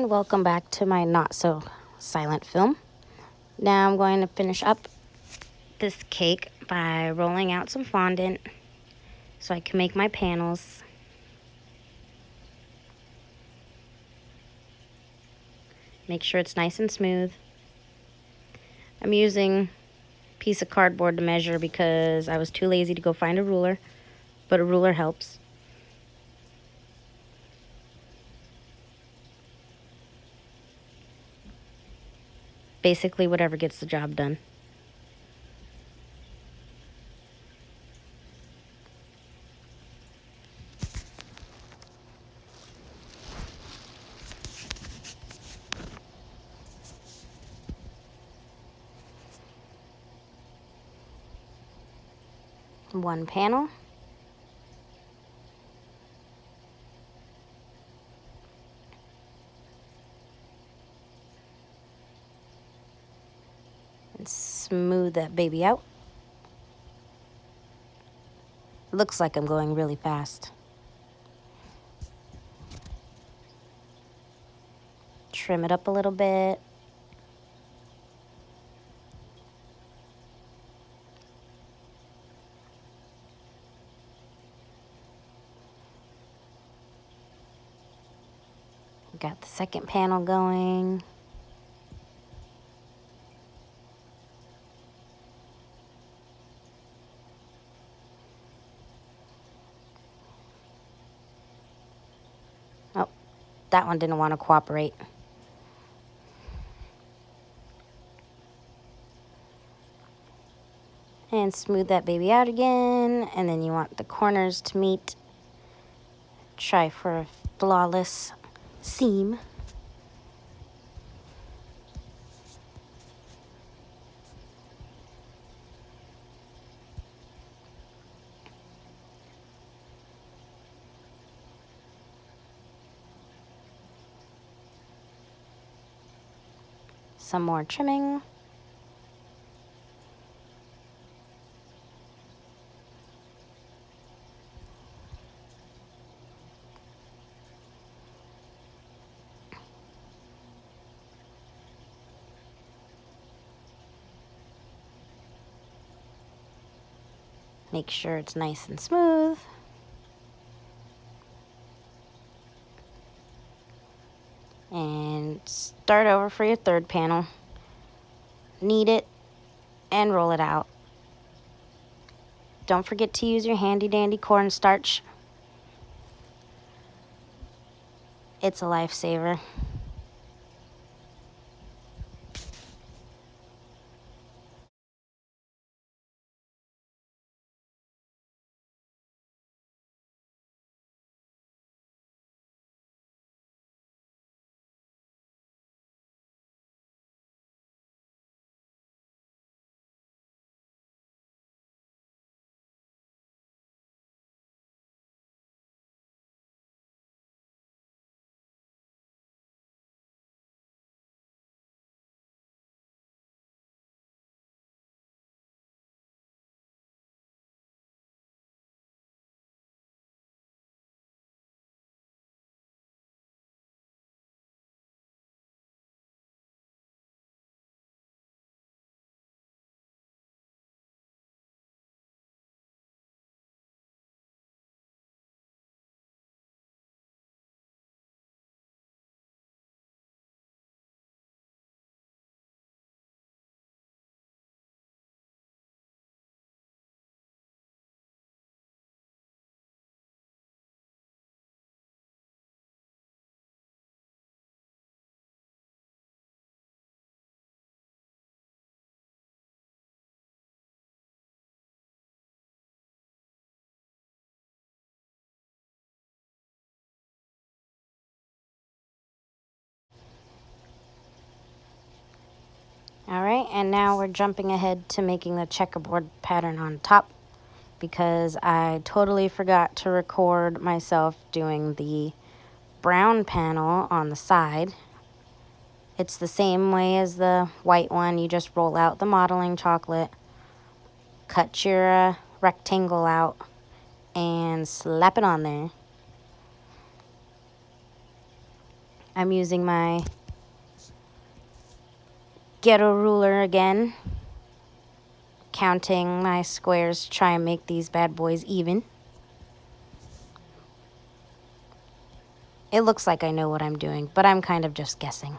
and welcome back to my not so silent film. Now I'm going to finish up this cake by rolling out some fondant so I can make my panels. Make sure it's nice and smooth. I'm using a piece of cardboard to measure because I was too lazy to go find a ruler, but a ruler helps. Basically, whatever gets the job done. One panel. And smooth that baby out. Looks like I'm going really fast. Trim it up a little bit. Got the second panel going. Oh, that one didn't want to cooperate. And smooth that baby out again. And then you want the corners to meet. Try for a flawless seam. Some more trimming. Make sure it's nice and smooth. And start over for your third panel. Knead it and roll it out. Don't forget to use your handy dandy cornstarch. It's a lifesaver. All right, and now we're jumping ahead to making the checkerboard pattern on top because I totally forgot to record myself doing the brown panel on the side. It's the same way as the white one. You just roll out the modeling chocolate, cut your rectangle out, and slap it on there. I'm using my ghetto ruler again, counting my squares to try and make these bad boys even. It looks like I know what I'm doing, but I'm kind of just guessing.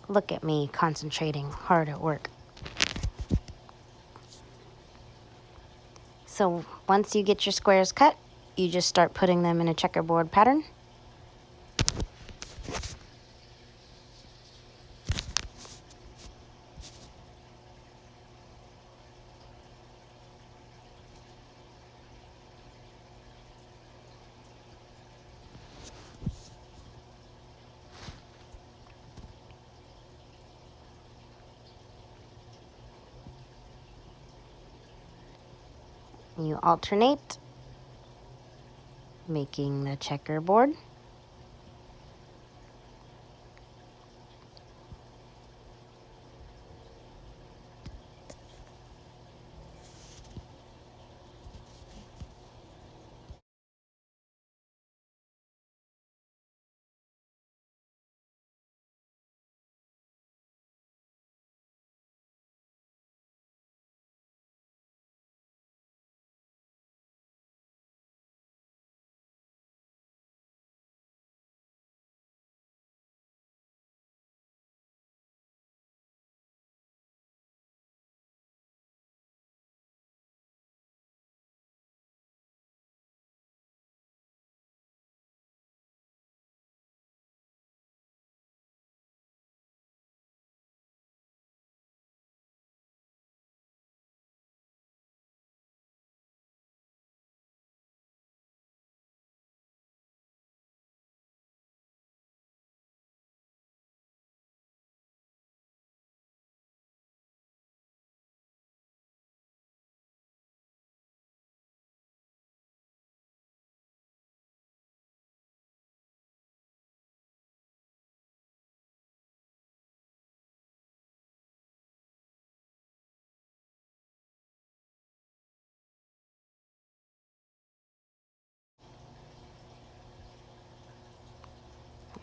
Look at me concentrating hard at work. So once you get your squares cut, you just start putting them in a checkerboard pattern. You alternate, making the checkerboard.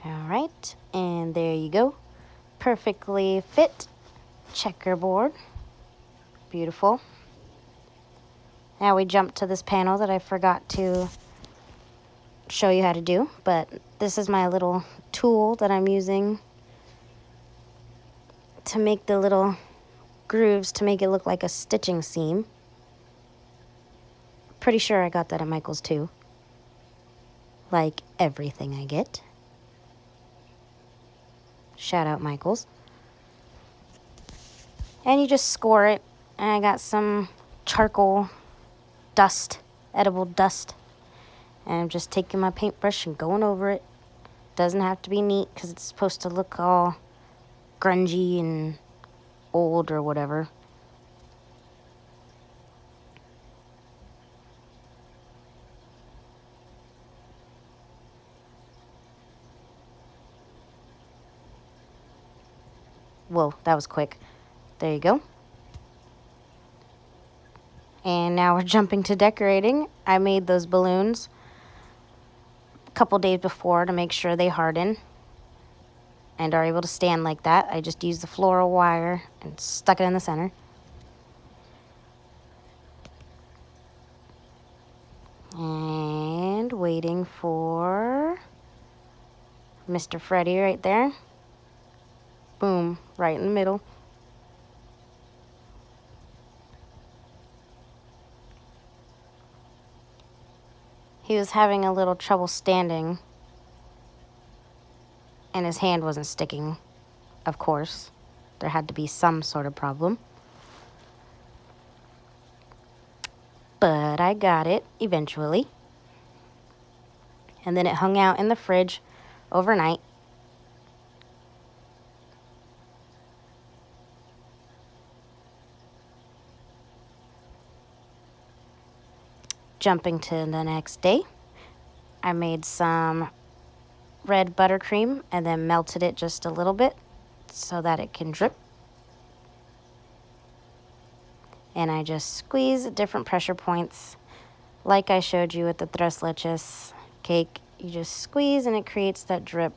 All right, and there you go. Perfectly fit checkerboard. Beautiful. Now we jump to this panel that I forgot to show you how to do, but this is my little tool that I'm using to make the little grooves to make it look like a stitching seam. Pretty sure I got that at Michael's too. Like everything I get. Shout out Michael's. And you just score it. And I got some charcoal dust, edible dust. And I'm just taking my paintbrush and going over it. Doesn't have to be neat because it's supposed to look all grungy and old or whatever. Whoa, that was quick. There you go. And now we're jumping to decorating. I made those balloons a couple days before to make sure they harden. and are able to stand like that. I just used the floral wire and stuck it in the center. And waiting for Mr. Freddy right there. Boom, right in the middle. He was having a little trouble standing, and his hand wasn't sticking, of course. There had to be some sort of problem. But I got it eventually. And then it hung out in the fridge overnight. Jumping to the next day, I made some red buttercream and then melted it just a little bit so that it can drip. And I just squeeze at different pressure points like I showed you with the tres leches cake. You just squeeze and it creates that drip.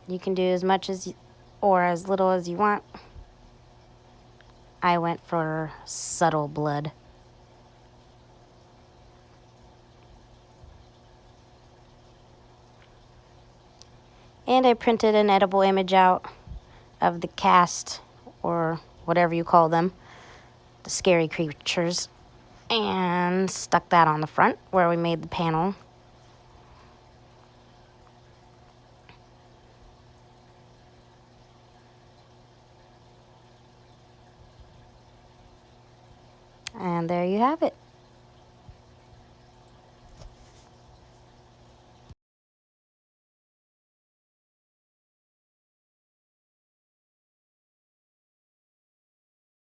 You can do as much as or as little as you want. I went for subtle blood. And I printed an edible image out of the cast, or whatever you call them, the scary creatures, and stuck that on the front where we made the panel. And there you have it.